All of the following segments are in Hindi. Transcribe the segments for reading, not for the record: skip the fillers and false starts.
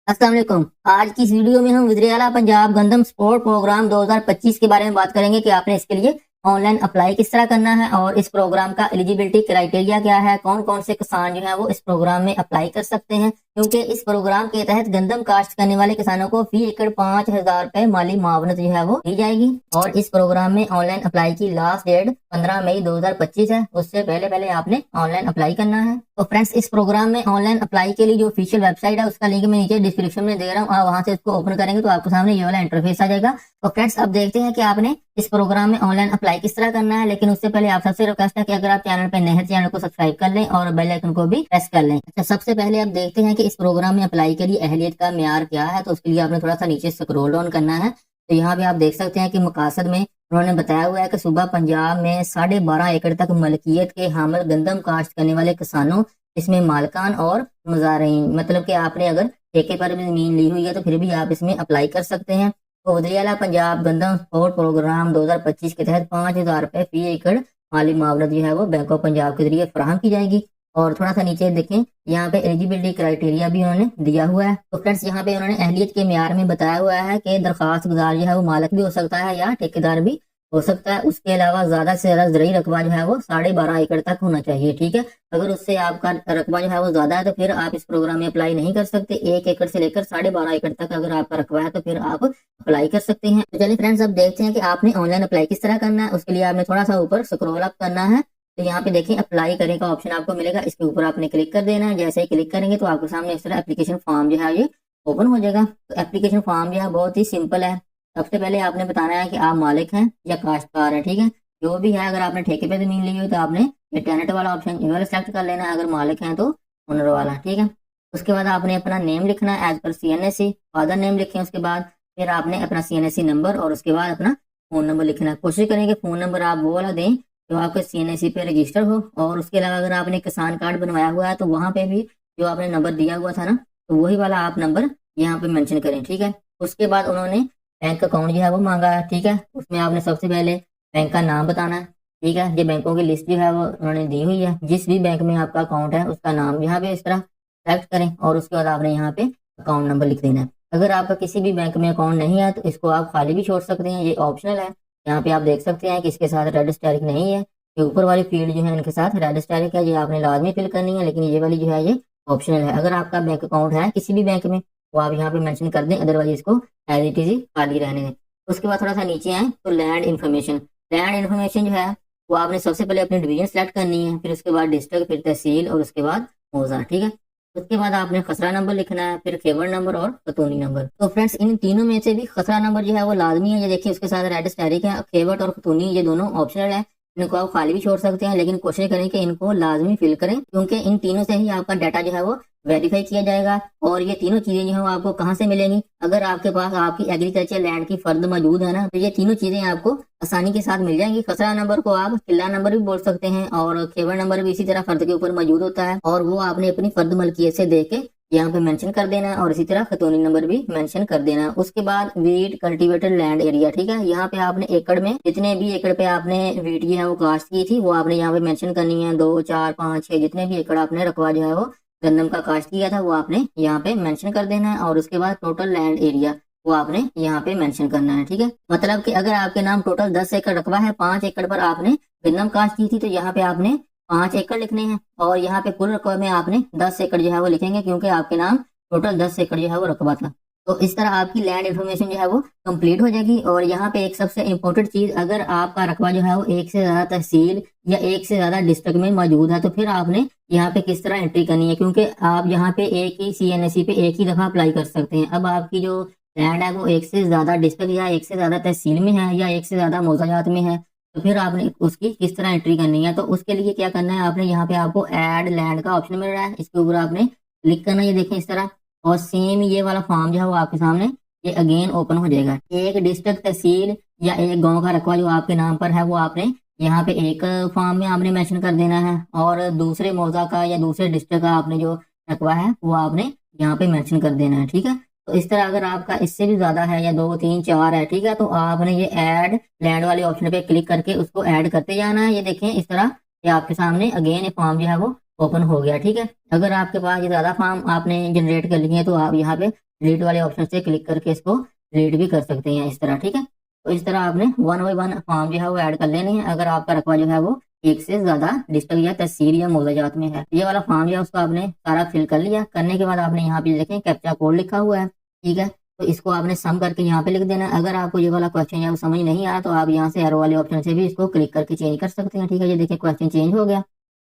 अस्सलाम वालेकुम। आज की इस वीडियो में हम वज़ीर-ए-आला पंजाब गंदम स्पोर्ट प्रोग्राम 2025 के बारे में बात करेंगे कि आपने इसके लिए ऑनलाइन अप्लाई किस तरह करना है और इस प्रोग्राम का एलिजिबिलिटी क्राइटेरिया क्या है, कौन-कौन से किसान जो है वो इस प्रोग्राम में अप्लाई कर सकते हैं। क्योंकि इस प्रोग्राम के तहत गंदम काश्त करने वाले किसानों को फी एकड़ 5,000 रुपए माली मुआवनत जो है वो दी जाएगी। और इस प्रोग्राम में ऑनलाइन अप्लाई की लास्ट डेट 15 मई 2025 है। उससे पहले पहले आपने ऑनलाइन अप्लाई करना है। तो फ्रेंड्स, इस प्रोग्राम में ऑनलाइन अप्लाई के लिए जो ऑफिशियल वेबसाइट है उसका लिंक मैं नीचे डिस्क्रिप्शन में दे रहा हूँ। आप वहां से इसको ओपन करेंगे तो आपके सामने ये वाला इंटरफेस आ जाएगा। तो फ्रेंड्स, अब देखते हैं कि आपने इस प्रोग्राम में ऑनलाइन अप्लाई किस तरह करना है। लेकिन उससे पहले आप सबसे रिक्वेस्ट है कि अगर आप चैनल पे नए हैं, चैनल को सब्सक्राइब कर लें और बेल आइकन को भी प्रेस कर लें। अच्छा, सबसे पहले आप देखते हैं कि इस प्रोग्राम में अप्लाई के लिए अहलियत का म्यार क्या है। तो उसके लिए आपने थोड़ा सा नीचे स्क्रॉल डाउन करना है। तो यहाँ पे आप देख सकते हैं कि मकासद में उन्होंने बताया हुआ है कि सूबा पंजाब में 12.5 एकड़ तक मलकियत के हामिल गंदम काश्त करने वाले किसानों, इसमें मालकान और मुजारिन, मतलब कि आपने अगर ठेके पर भी जमीन ली हुई है तो फिर भी आप इसमें अप्लाई कर सकते हैं। तो वज़ीर-ए-आला पंजाब गंदम स्पोर्ट प्रोग्राम 2025 के तहत 5,000 रुपए फी एकड़ माली मुआवनत जो है वो बैंक ऑफ पंजाब के जरिए फराहम की जाएगी। और थोड़ा सा नीचे देखें, यहाँ पे एलिजिबिलिटी क्राइटेरिया भी उन्होंने दिया हुआ है। तो फ्रेंड्स, यहाँ पे उन्होंने अहलियत के म्यार में बताया हुआ है कि दरखास्त गुजार जो है वो मालिक भी हो सकता है या ठेकेदार भी हो सकता है। उसके अलावा ज्यादा से ज्यादा ज़रूरी रकबा जो है वो 12.5 एकड़ तक होना चाहिए। ठीक है, अगर उससे आपका रकबा जो है वो ज्यादा है तो फिर आप इस प्रोग्राम में अप्लाई नहीं कर सकते। 1 एकड़ से लेकर 12.5 एकड़ तक अगर आपका रकबा है तो फिर आप अप्लाई कर सकते हैं। तो चलिए फ्रेंड्स, अब देखते हैं कि आपने ऑनलाइन अप्लाई किस तरह करना है। उसके लिए आपने थोड़ा सा ऊपर स्क्रॉल अप करना है। तो यहाँ पे देखिए, अप्लाई करें का ऑप्शन आपको मिलेगा। इसके ऊपर आपने क्लिक कर देना है। जैसे ही क्लिक करेंगे तो आपके सामने इस तरह एप्लीकेशन फॉर्म जो है ये ओपन हो जाएगा। तो एप्लीकेशन फॉर्म जो है बहुत ही सिंपल है। सबसे पहले आपने बताना है कि आप मालिक हैं या काश्तकार हैं। ठीक है, जो भी है, अगर आपने ठेके पे जमीन ली हुई तो आपने ये टेनेंट वाला ऑप्शन ये वाला सेलेक्ट कर लेना है। अगर मालिक हैं तो ओनर वाला। ठीक है, उसके बाद आपने अपना नेम लिखना है as per CNSE, father name लिखें। उसके बाद फिर आपने अपना CNSE नंबर और उसके बाद अपना फोन नंबर लिखना है। कोशिश करें कि फोन नंबर आप वो वाला दें जो आपके CNSE पे रजिस्टर हो। और उसके अलावा अगर आपने किसान कार्ड बनवाया हुआ है तो वहां पे भी जो आपने नंबर दिया हुआ था ना, तो वही वाला आप नंबर यहाँ पे मेंशन करें। ठीक है, उसके बाद उन्होंने बैंक अकाउंट जो है वो मांगा है। ठीक है, उसमें आपने सबसे पहले बैंक का नाम बताना है। ठीक है, ये बैंकों की लिस्ट जो है वो उन्होंने दी हुई है। जिस भी बैंक में आपका अकाउंट है उसका नाम यहाँ पे इस तरह सेलेक्ट करें और उसके बाद आपने यहाँ पे अकाउंट नंबर लिख देना है। अगर आपका किसी भी बैंक में अकाउंट नहीं है तो इसको आप खाली भी छोड़ सकते हैं, ये ऑप्शनल है। यहाँ पे आप देख सकते हैं कि इसके साथ रेड स्टेरिक नहीं है। ये ऊपर वाली फील्ड जो है इनके साथ रेड स्टेरिक है, ये आपने लाजमी फिल करनी है। लेकिन ये वाली जो है ये ऑप्शनल है। अगर आपका बैंक अकाउंट है किसी भी बैंक में वो आप यहाँ पे मेंशन कर दें, अदरवाइज इसको एज इट इज खाली रहने दें। उसके बाद थोड़ा सा नीचे आए तो लैंड इन्फॉर्मेशन। लैंड इन्फॉर्मेशन जो है वो आपने सबसे पहले अपनी डिवीजन सेलेक्ट करनी है, फिर उसके बाद डिस्ट्रिक्ट, फिर तहसील और उसके बाद मौजा। ठीक है, उसके बाद आपने खसरा नंबर लिखना है, फिर खेवर नंबर और खतूनी नंबर। तो फ्रेंड्स, इन तीनों में से भी खसरा नंबर जो है वो लाजमी है। ये देखिए, उसके साथ रेड स्टेरिक है। खेवट और खतूनी ये दोनों ऑप्शनल है, इनको आप खाली भी छोड़ सकते हैं। लेकिन कोशिश करें कि इनको लाजमी फिल करें, क्योंकि इन तीनों से ही आपका डाटा जो है वो वेरीफाई किया जाएगा। और ये तीनों चीजें जो है आपको कहाँ से मिलेंगी? अगर आपके पास आपकी एग्रीकल्चर लैंड की फर्द मौजूद है ना, तो ये तीनों चीजें आपको आसानी के साथ मिल जाएंगी। खसरा नंबर को आप किला नंबर भी बोल सकते हैं और खेवर नंबर भी इसी तरह फर्द के ऊपर मौजूद होता है और वो आपने अपनी फर्द मलकियत से देख के यहाँ पे मेंशन कर देना है। और इसी तरह खतौनी नंबर भी मेंशन कर देना है। उसके बाद वीट कल्टीवेटेड लैंड एरिया। ठीक है, यहाँ पे आपने एकड़ में जितने भी एकड़ पे आपने वीट जो है वो काश्त की थी वो आपने यहाँ पे मेंशन करनी है। 2, 4, 5, 6 जितने भी एकड़ आपने रकबा जो है वो गंदम का काश्त किया था वो आपने यहाँ पे मेंशन कर देना है। और उसके बाद टोटल लैंड एरिया वो आपने यहाँ पे मेंशन करना है। ठीक है, मतलब कि अगर आपके नाम टोटल 10 एकड़ रकबा है, 5 एकड़ पर आपने गंदम काश्त की थी तो यहाँ पे आपने 5 एकड़ लिखने हैं। और यहाँ पे कुल रकबे में आपने 10 एकड़ जो है वो लिखेंगे, क्योंकि आपके नाम टोटल 10 एकड़ जो है वो रकबा था। तो इस तरह आपकी लैंड इन्फॉर्मेशन जो है वो कंप्लीट हो जाएगी। और यहाँ पे एक सबसे इम्पोर्टेंट चीज, अगर आपका रकबा जो है वो एक से ज्यादा तहसील या एक से ज्यादा डिस्ट्रिक्ट में मौजूद है तो फिर आपने यहाँ पे किस तरह एंट्री करनी है, क्योंकि आप यहाँ पे एक ही CNSE पे एक ही दफा अप्लाई कर सकते हैं। अब आपकी जो लैंड है वो एक से ज्यादा डिस्ट्रिक्ट या एक से ज्यादा तहसील में है या एक से ज्यादा मौजाजात में है, तो फिर आपने उसकी किस तरह एंट्री करनी है। तो उसके लिए क्या करना है, आपने यहाँ पे आपको ऐड लैंड का ऑप्शन मिल रहा है, इसके ऊपर आपने क्लिक करना है। ये देखें इस तरह, और सेम ये वाला फॉर्म जो है वो आपके सामने ये अगेन ओपन हो जाएगा। एक डिस्ट्रिक्ट, तहसील या एक गांव का रकबा जो आपके नाम पर है वो आपने यहाँ पे एक फॉर्म में आपने मेंशन कर देना है, और दूसरे मौजा का या दूसरे डिस्ट्रिक्ट का आपने जो रकबा है वो आपने यहाँ पे मेंशन कर देना है। ठीक है, तो इस तरह अगर आपका इससे भी ज्यादा है या 2, 3, 4 है, ठीक है, तो आपने ये ऐड लैंड वाले ऑप्शन पे क्लिक करके उसको ऐड करते जाना है। ये देखें इस तरह, ये आपके सामने अगेन ये फॉर्म जो है वो ओपन हो गया। ठीक है, अगर आपके पास ये ज्यादा फॉर्म आपने जनरेट कर लिए हैं तो आप यहाँ पे डिलीट वाले ऑप्शन से क्लिक करके इसको डिलीट भी कर सकते हैं इस तरह, ठीक है। तो इस तरह आपने 1 बाय 1 फॉर्म जो है वो ऐड कर लेने हैं अगर आपका रकबा जो है वो एक से ज्यादा डिस्ट्रिक्ट या तहसील या मोहल्लाजात में है। ये वाला फॉर्म जो है उसको आपने सारा फिल कर लिया। करने के बाद आपने यहाँ पे देखें कैप्चा कोड लिखा हुआ है, ठीक है। तो इसको आपने सम करके यहाँ पे लिख देना है। अगर आपको ये वाला क्वेश्चन या समझ नहीं आया तो आप यहाँ से एरो वाले ऑप्शन से भी इसको क्लिक करके चेंज कर सकते हैं, ठीक है। ये देखिए क्वेश्चन चेंज हो गया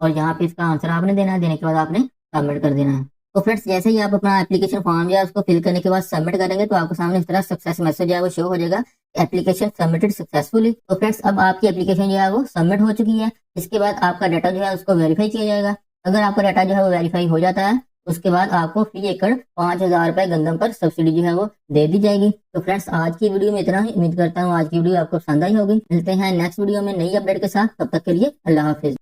और यहाँ पे इसका आंसर आपने देना है। देने के बाद आपने सबमिट कर देना है। तो फ्रेंड्स जैसे ही आप अपना एप्लीकेशन फॉर्म या उसको फिल करने के बाद सबमिट करेंगे तो आपको सामने इस तरह सक्सेस मैसेज है वो शो हो जाएगा, एप्लीकेशन सबमिटेड सक्सेसफुली। तो फ्रेंड्स अब आपकी एप्लीकेशन जो है वो सबमिट हो चुकी है। इसके बाद आपका डाटा जो है उसको वेरीफाई किया जाएगा। अगर आपका डाटा जो है वो वेरीफाई हो जाता है उसके बाद आपको फी एकड़ 5,000 रुपए गंदम पर सब्सिडी जो है वो दे दी जाएगी। तो फ्रेंड्स आज की वीडियो में इतना ही। उम्मीद करता हूँ आज की वीडियो आपको पसंद आई होगी। मिलते हैं नेक्स्ट वीडियो में नई अपडेट के साथ। तब तक के लिए अल्लाह हाफिज।